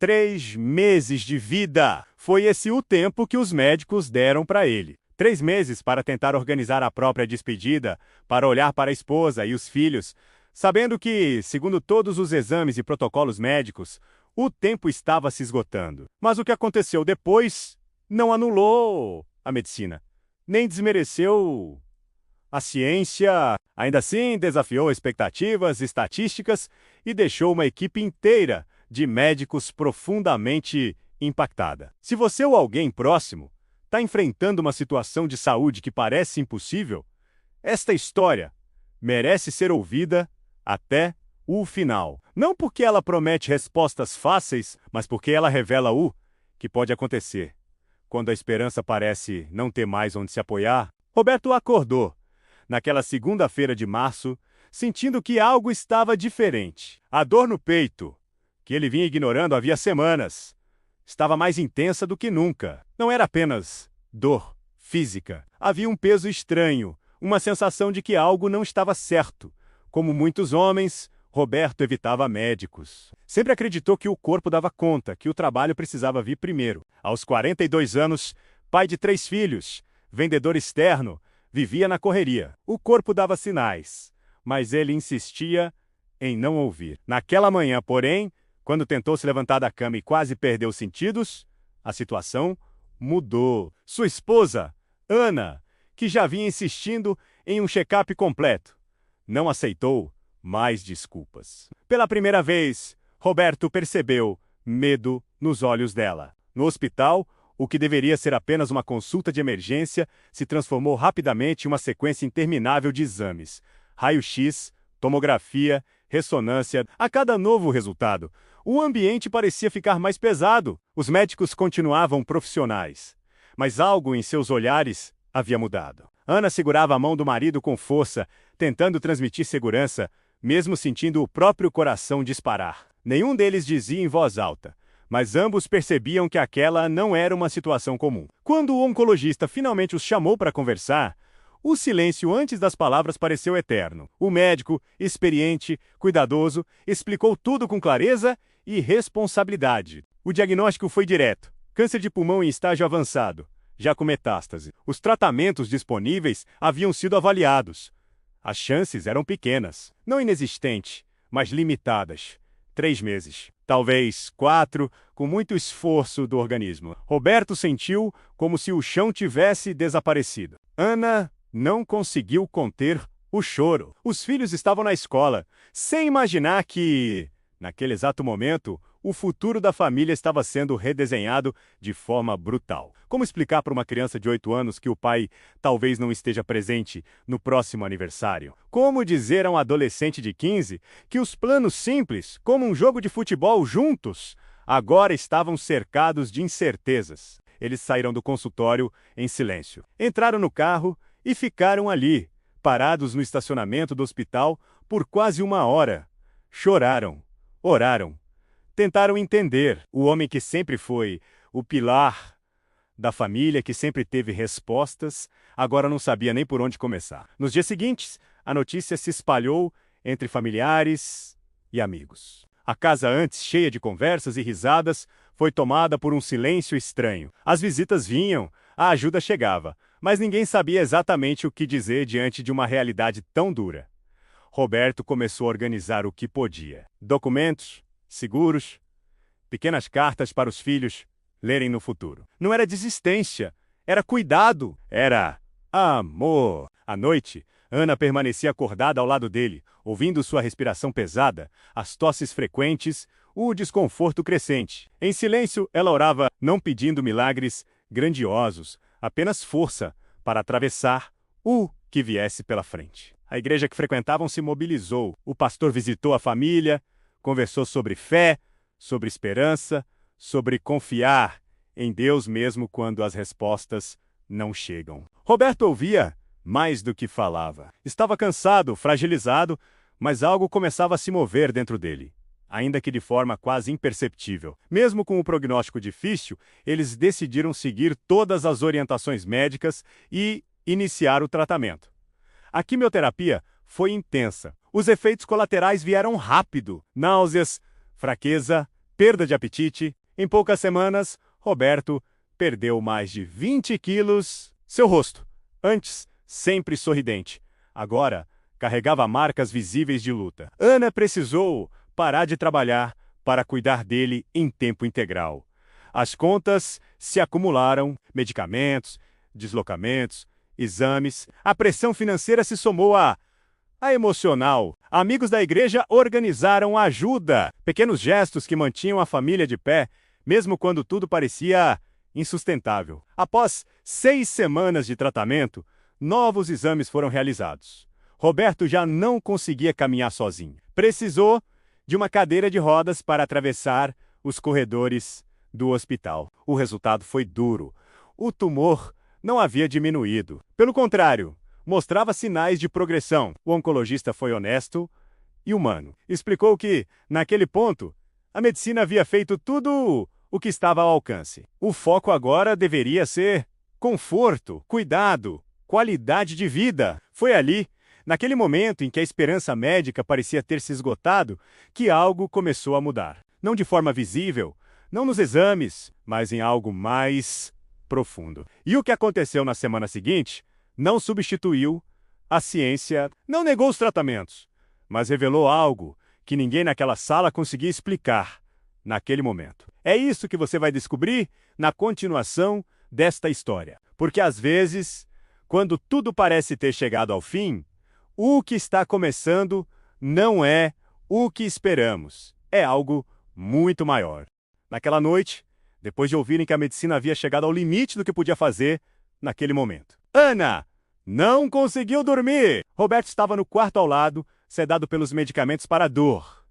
3 meses de vida. Foi esse o tempo que os médicos deram para ele. 3 meses para tentar organizar a própria despedida, para olhar para a esposa e os filhos, sabendo que, segundo todos os exames e protocolos médicos, o tempo estava se esgotando. Mas o que aconteceu depois não anulou a medicina, nem desmereceu a ciência. Ainda assim, desafiou expectativas estatísticas e deixou uma equipe inteira de médicos profundamente impactada. Se você ou alguém próximo está enfrentando uma situação de saúde que parece impossível, esta história merece ser ouvida até o final. Não porque ela promete respostas fáceis, mas porque ela revela o que pode acontecer quando a esperança parece não ter mais onde se apoiar. Roberto acordou naquela segunda-feira de março, sentindo que algo estava diferente. A dor no peito, que ele vinha ignorando havia semanas, estava mais intensa do que nunca. Não era apenas dor física. Havia um peso estranho, uma sensação de que algo não estava certo. Como muitos homens, Roberto evitava médicos. Sempre acreditou que o corpo dava conta, que o trabalho precisava vir primeiro. Aos 42 anos, pai de 3 filhos, vendedor externo, vivia na correria. O corpo dava sinais, mas ele insistia em não ouvir. Naquela manhã, porém, quando tentou se levantar da cama e quase perdeu os sentidos, a situação mudou. Sua esposa, Ana, que já vinha insistindo em um check-up completo, não aceitou mais desculpas. Pela primeira vez, Roberto percebeu medo nos olhos dela. No hospital, o que deveria ser apenas uma consulta de emergência se transformou rapidamente em uma sequência interminável de exames. Raio-X, tomografia, ressonância. A cada novo resultado, o ambiente parecia ficar mais pesado. Os médicos continuavam profissionais, mas algo em seus olhares havia mudado. Ana segurava a mão do marido com força, tentando transmitir segurança, mesmo sentindo o próprio coração disparar. Nenhum deles dizia em voz alta, mas ambos percebiam que aquela não era uma situação comum. Quando o oncologista finalmente os chamou para conversar, o silêncio antes das palavras pareceu eterno. O médico, experiente, cuidadoso, explicou tudo com clareza e responsabilidade. O diagnóstico foi direto: câncer de pulmão em estágio avançado, já com metástase. Os tratamentos disponíveis haviam sido avaliados. As chances eram pequenas, não inexistentes, mas limitadas. 3 meses, talvez 4, com muito esforço do organismo. Roberto sentiu como se o chão tivesse desaparecido. Ana não conseguiu conter o choro. Os filhos estavam na escola, sem imaginar que, naquele exato momento, o futuro da família estava sendo redesenhado de forma brutal. Como explicar para uma criança de 8 anos que o pai talvez não esteja presente no próximo aniversário? Como dizer a um adolescente de 15 que os planos simples, como um jogo de futebol juntos, agora estavam cercados de incertezas? Eles saíram do consultório em silêncio. Entraram no carro e ficaram ali, parados no estacionamento do hospital por quase 1 hora. Choraram, oraram, tentaram entender. O homem que sempre foi o pilar da família, que sempre teve respostas, agora não sabia nem por onde começar. Nos dias seguintes, a notícia se espalhou entre familiares e amigos. A casa, antes cheia de conversas e risadas, foi tomada por um silêncio estranho. As visitas vinham, a ajuda chegava, mas ninguém sabia exatamente o que dizer diante de uma realidade tão dura. Roberto começou a organizar o que podia. Documentos, seguros, pequenas cartas para os filhos lerem no futuro. Não era desistência, era cuidado, era amor. À noite, Ana permanecia acordada ao lado dele, ouvindo sua respiração pesada, as tosses frequentes, o desconforto crescente. Em silêncio, ela orava, não pedindo milagres grandiosos, apenas força para atravessar o que viesse pela frente. A igreja que frequentavam se mobilizou. O pastor visitou a família, conversou sobre fé, sobre esperança, sobre confiar em Deus mesmo quando as respostas não chegam. Roberto ouvia mais do que falava. Estava cansado, fragilizado, mas algo começava a se mover dentro dele, ainda que de forma quase imperceptível. Mesmo com o prognóstico difícil, eles decidiram seguir todas as orientações médicas e iniciar o tratamento. A quimioterapia foi intensa. Os efeitos colaterais vieram rápido: náuseas, fraqueza, perda de apetite. Em poucas semanas, Roberto perdeu mais de 20 quilos. Seu rosto, antes sempre sorridente, agora carregava marcas visíveis de luta. Ana precisou parar de trabalhar para cuidar dele em tempo integral. As contas se acumularam, medicamentos, deslocamentos, exames. A pressão financeira se somou à emocional. Amigos da igreja organizaram ajuda, pequenos gestos que mantinham a família de pé, mesmo quando tudo parecia insustentável. Após 6 semanas de tratamento, novos exames foram realizados. Roberto já não conseguia caminhar sozinho. Precisou de uma cadeira de rodas para atravessar os corredores do hospital. O resultado foi duro. O tumor não havia diminuído. Pelo contrário, mostrava sinais de progressão. O oncologista foi honesto e humano. Explicou que, naquele ponto, a medicina havia feito tudo o que estava ao alcance. O foco agora deveria ser conforto, cuidado, qualidade de vida. Foi ali, naquele momento em que a esperança médica parecia ter se esgotado, que algo começou a mudar. Não de forma visível, não nos exames, mas em algo mais profundo. E o que aconteceu na semana seguinte não substituiu a ciência, não negou os tratamentos, mas revelou algo que ninguém naquela sala conseguia explicar naquele momento. É isso que você vai descobrir na continuação desta história. Porque às vezes, quando tudo parece ter chegado ao fim, o que está começando não é o que esperamos. É algo muito maior. Naquela noite, depois de ouvirem que a medicina havia chegado ao limite do que podia fazer naquele momento, Ana não conseguiu dormir. Roberto estava no quarto ao lado, sedado pelos medicamentos para a dor.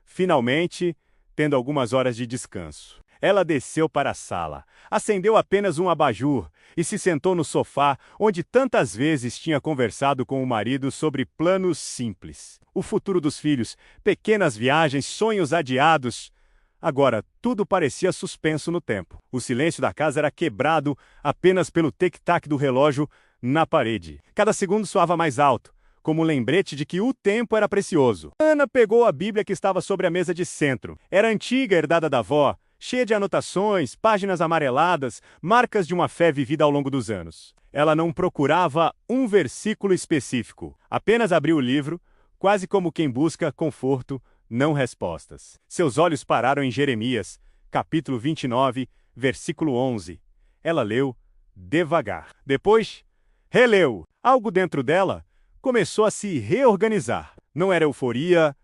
Finalmente, tendo algumas horas de descanso. Ela desceu para a sala, acendeu apenas um abajur e se sentou no sofá onde tantas vezes tinha conversado com o marido sobre planos simples. O futuro dos filhos, pequenas viagens, sonhos adiados. Agora, tudo parecia suspenso no tempo. O silêncio da casa era quebrado apenas pelo tic-tac do relógio na parede. Cada segundo soava mais alto, como um lembrete de que o tempo era precioso. Ana pegou a Bíblia que estava sobre a mesa de centro. Era antiga, herdada da avó, cheia de anotações, páginas amareladas, marcas de uma fé vivida ao longo dos anos. Ela não procurava um versículo específico. Apenas abriu o livro, quase como quem busca conforto, não respostas. Seus olhos pararam em Jeremias, capítulo 29, versículo 11. Ela leu devagar. Depois, releu. Algo dentro dela começou a se reorganizar. Não era euforia,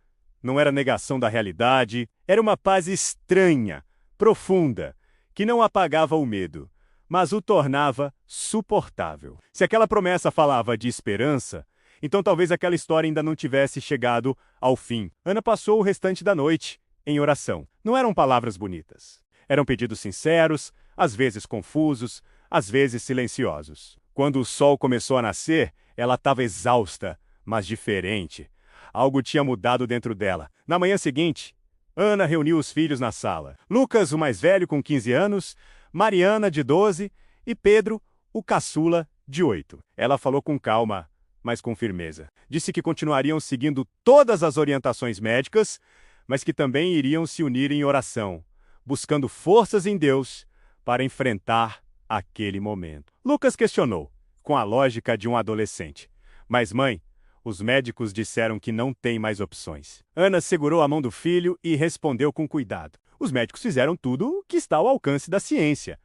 não era negação da realidade, era uma paz estranha, profunda, que não apagava o medo, mas o tornava suportável. Se aquela promessa falava de esperança, então talvez aquela história ainda não tivesse chegado ao fim. Ana passou o restante da noite em oração. Não eram palavras bonitas. Eram pedidos sinceros, às vezes confusos, às vezes silenciosos. Quando o sol começou a nascer, ela estava exausta, mas diferente. Algo tinha mudado dentro dela. Na manhã seguinte, Ana reuniu os filhos na sala. Lucas, o mais velho, com 15 anos, Mariana, de 12, e Pedro, o caçula, de 8. Ela falou com calma, mas com firmeza. Disse que continuariam seguindo todas as orientações médicas, mas que também iriam se unir em oração, buscando forças em Deus para enfrentar aquele momento. Lucas questionou, com a lógica de um adolescente. Mas, mãe, os médicos disseram que não tem mais opções. Ana segurou a mão do filho e respondeu com cuidado. Os médicos fizeram tudo o que está ao alcance da ciência.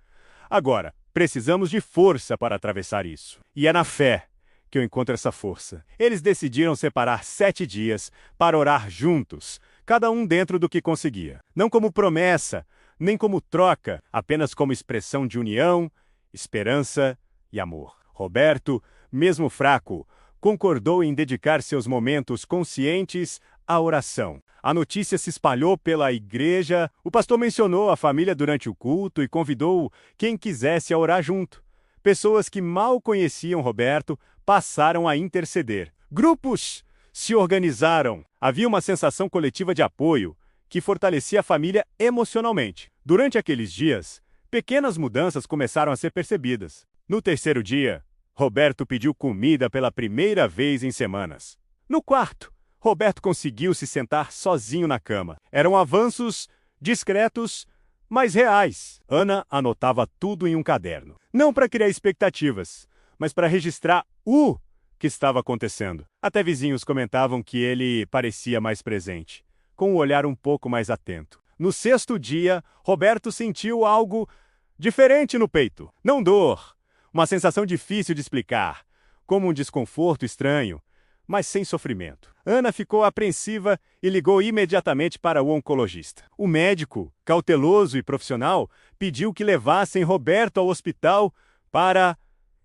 Agora, precisamos de força para atravessar isso. E é na fé que eu encontro essa força. Eles decidiram separar 7 dias para orar juntos, cada um dentro do que conseguia. Não como promessa, nem como troca, apenas como expressão de união, esperança e amor. Roberto, mesmo fraco, concordou em dedicar seus momentos conscientes à oração. A notícia se espalhou pela igreja, o pastor mencionou a família durante o culto e convidou quem quisesse a orar junto. Pessoas que mal conheciam Roberto passaram a interceder. Grupos se organizaram. Havia uma sensação coletiva de apoio que fortalecia a família emocionalmente. Durante aqueles dias, pequenas mudanças começaram a ser percebidas. No terceiro dia, Roberto pediu comida pela primeira vez em semanas. No quarto, Roberto conseguiu se sentar sozinho na cama. Eram avanços discretos, mas reais. Ana anotava tudo em um caderno. Não para criar expectativas, mas para registrar o que estava acontecendo. Até vizinhos comentavam que ele parecia mais presente, com um olhar um pouco mais atento. No sexto dia, Roberto sentiu algo diferente no peito. Não dor, uma sensação difícil de explicar, como um desconforto estranho, mas sem sofrimento. Ana ficou apreensiva e ligou imediatamente para o oncologista. O médico, cauteloso e profissional, pediu que levassem Roberto ao hospital para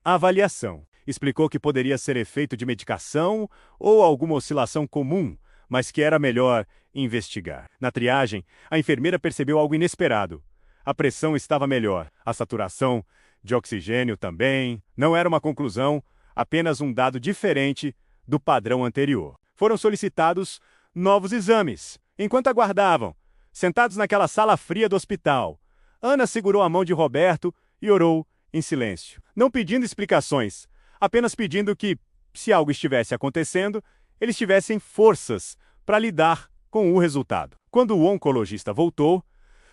avaliação. Explicou que poderia ser efeito de medicação ou alguma oscilação comum, mas que era melhor investigar. Na triagem, a enfermeira percebeu algo inesperado. A pressão estava melhor, a saturação de oxigênio também. Não era uma conclusão, apenas um dado diferente do padrão anterior. Foram solicitados novos exames. Enquanto aguardavam, sentados naquela sala fria do hospital, Ana segurou a mão de Roberto e orou em silêncio, não pedindo explicações, apenas pedindo que, se algo estivesse acontecendo, eles tivessem forças para lidar com o resultado. Quando o oncologista voltou,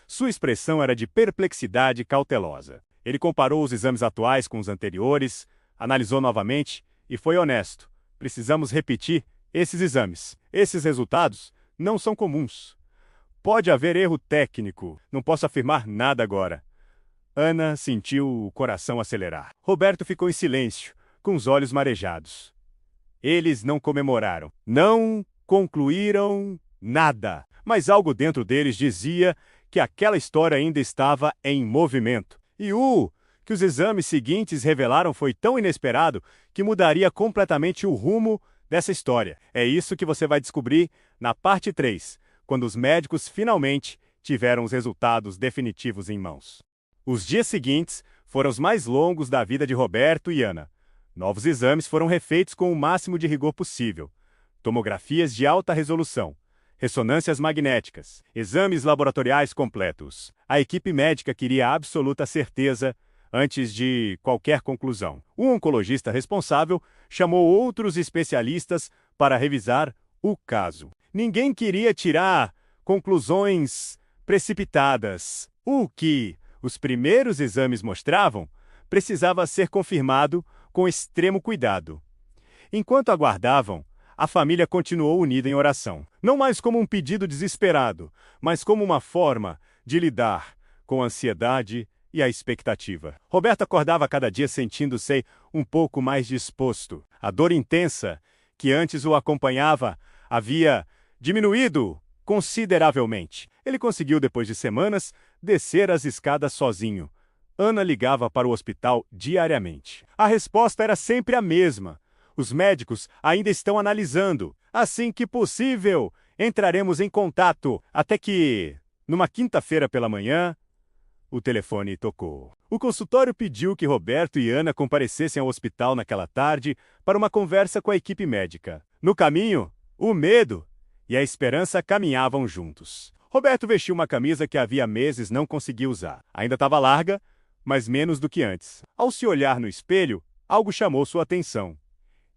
sua expressão era de perplexidade cautelosa. Ele comparou os exames atuais com os anteriores, analisou novamente e foi honesto. Precisamos repetir esses exames. Esses resultados não são comuns. Pode haver erro técnico. Não posso afirmar nada agora. Ana sentiu o coração acelerar. Roberto ficou em silêncio, com os olhos marejados. Eles não comemoraram. Não concluíram nada. Mas algo dentro deles dizia que aquela história ainda estava em movimento. E o que os exames seguintes revelaram foi tão inesperado que mudaria completamente o rumo dessa história. É isso que você vai descobrir na parte 3, quando os médicos finalmente tiveram os resultados definitivos em mãos. Os dias seguintes foram os mais longos da vida de Roberto e Ana. Novos exames foram refeitos com o máximo de rigor possível. Tomografias de alta resolução, ressonâncias magnéticas, exames laboratoriais completos. A equipe médica queria absoluta certeza antes de qualquer conclusão. O oncologista responsável chamou outros especialistas para revisar o caso. Ninguém queria tirar conclusões precipitadas. O que os primeiros exames mostravam precisava ser confirmado com extremo cuidado. Enquanto aguardavam, a família continuou unida em oração. Não mais como um pedido desesperado, mas como uma forma de lidar com a ansiedade e a expectativa. Roberto acordava cada dia sentindo-se um pouco mais disposto. A dor intensa que antes o acompanhava havia diminuído consideravelmente. Ele conseguiu, depois de semanas, descer as escadas sozinho. Ana ligava para o hospital diariamente. A resposta era sempre a mesma. Os médicos ainda estão analisando. Assim que possível, entraremos em contato. Até que, numa quinta-feira pela manhã, o telefone tocou. O consultório pediu que Roberto e Ana comparecessem ao hospital naquela tarde para uma conversa com a equipe médica. No caminho, o medo e a esperança caminhavam juntos. Roberto vestiu uma camisa que havia meses não conseguia usar. Ainda estava larga, mas menos do que antes. Ao se olhar no espelho, algo chamou sua atenção.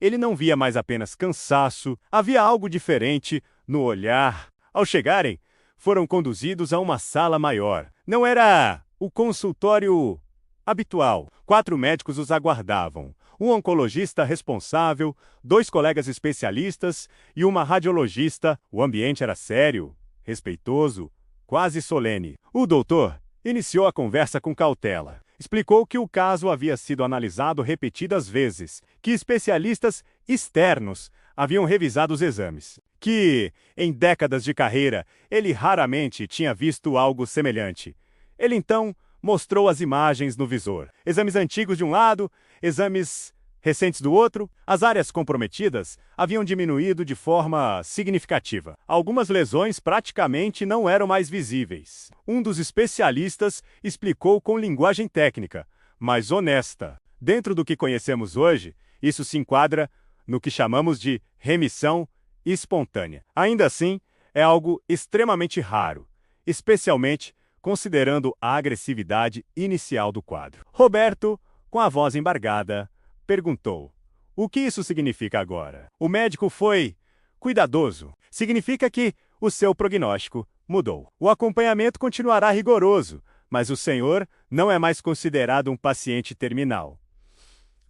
Ele não via mais apenas cansaço, havia algo diferente no olhar. Ao chegarem, foram conduzidos a uma sala maior. Não era o consultório habitual. 4 médicos os aguardavam. Um oncologista responsável, 2 colegas especialistas e uma radiologista. O ambiente era sério, respeitoso, quase solene. O doutor iniciou a conversa com cautela. Explicou que o caso havia sido analisado repetidas vezes, que especialistas externos haviam revisado os exames, que, em décadas de carreira, ele raramente tinha visto algo semelhante. Ele então mostrou as imagens no visor. Exames antigos de um lado, exames recentes do outro. As áreas comprometidas haviam diminuído de forma significativa. Algumas lesões praticamente não eram mais visíveis. Um dos especialistas explicou com linguagem técnica, mas honesta. Dentro do que conhecemos hoje, isso se enquadra no que chamamos de remissão espontânea. Ainda assim, é algo extremamente raro, especialmente considerando a agressividade inicial do quadro. Roberto, com a voz embargada, perguntou: "O que isso significa agora?" O médico foi cuidadoso. "Significa que o seu prognóstico mudou. O acompanhamento continuará rigoroso, mas o senhor não é mais considerado um paciente terminal.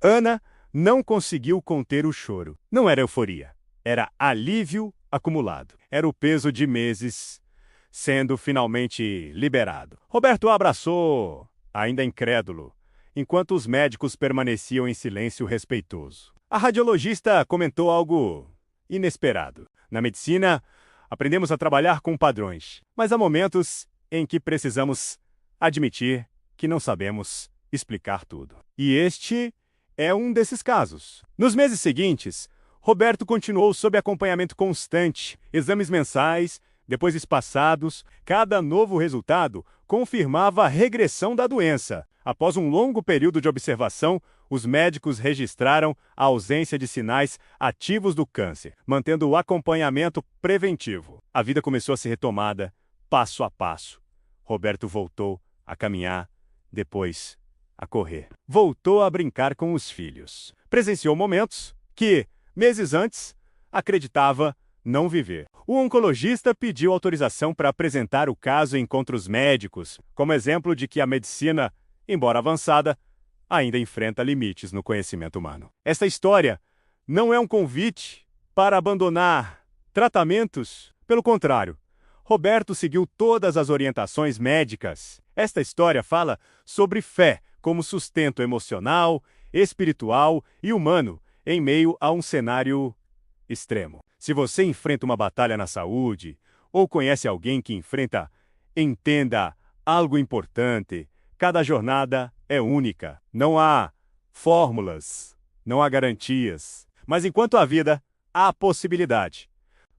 Ana não conseguiu conter o choro. Não era euforia. Era alívio acumulado. Era o peso de meses sendo finalmente liberado. Roberto a abraçou, ainda incrédulo, enquanto os médicos permaneciam em silêncio respeitoso. A radiologista comentou algo inesperado. Na medicina, aprendemos a trabalhar com padrões, mas há momentos em que precisamos admitir que não sabemos explicar tudo. E este é um desses casos. Nos meses seguintes, Roberto continuou sob acompanhamento constante, exames mensais, depois espaçados. Cada novo resultado confirmava a regressão da doença. Após um longo período de observação, os médicos registraram a ausência de sinais ativos do câncer, mantendo o acompanhamento preventivo. A vida começou a ser retomada, passo a passo. Roberto voltou a caminhar, depois a correr. Voltou a brincar com os filhos. Presenciou momentos que, meses antes, acreditava não viver. O oncologista pediu autorização para apresentar o caso em encontros médicos, como exemplo de que a medicina, embora avançada, ainda enfrenta limites no conhecimento humano. Esta história não é um convite para abandonar tratamentos. Pelo contrário, Roberto seguiu todas as orientações médicas. Esta história fala sobre fé como sustento emocional, espiritual e humano em meio a um cenário extremo. Se você enfrenta uma batalha na saúde ou conhece alguém que enfrenta, entenda algo importante. Cada jornada é única. Não há fórmulas, não há garantias. Mas enquanto há vida, há possibilidade.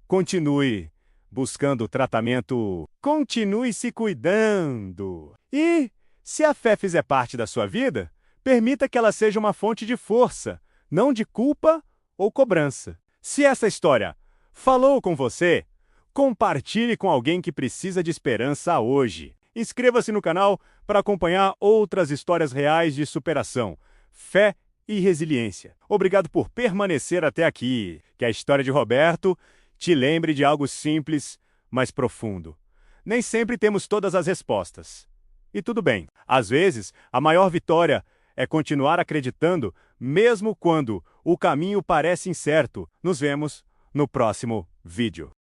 Continue buscando tratamento. Continue se cuidando. E, se a fé fizer parte da sua vida, permita que ela seja uma fonte de força, não de culpa ou cobrança. Se essa história falou com você, compartilhe com alguém que precisa de esperança hoje. Inscreva-se no canal para acompanhar outras histórias reais de superação, fé e resiliência. Obrigado por permanecer até aqui. Que a história de Roberto te lembre de algo simples, mas profundo. Nem sempre temos todas as respostas. E tudo bem. Às vezes, a maior vitória é continuar acreditando, mesmo quando o caminho parece incerto. Nos vemos no próximo vídeo.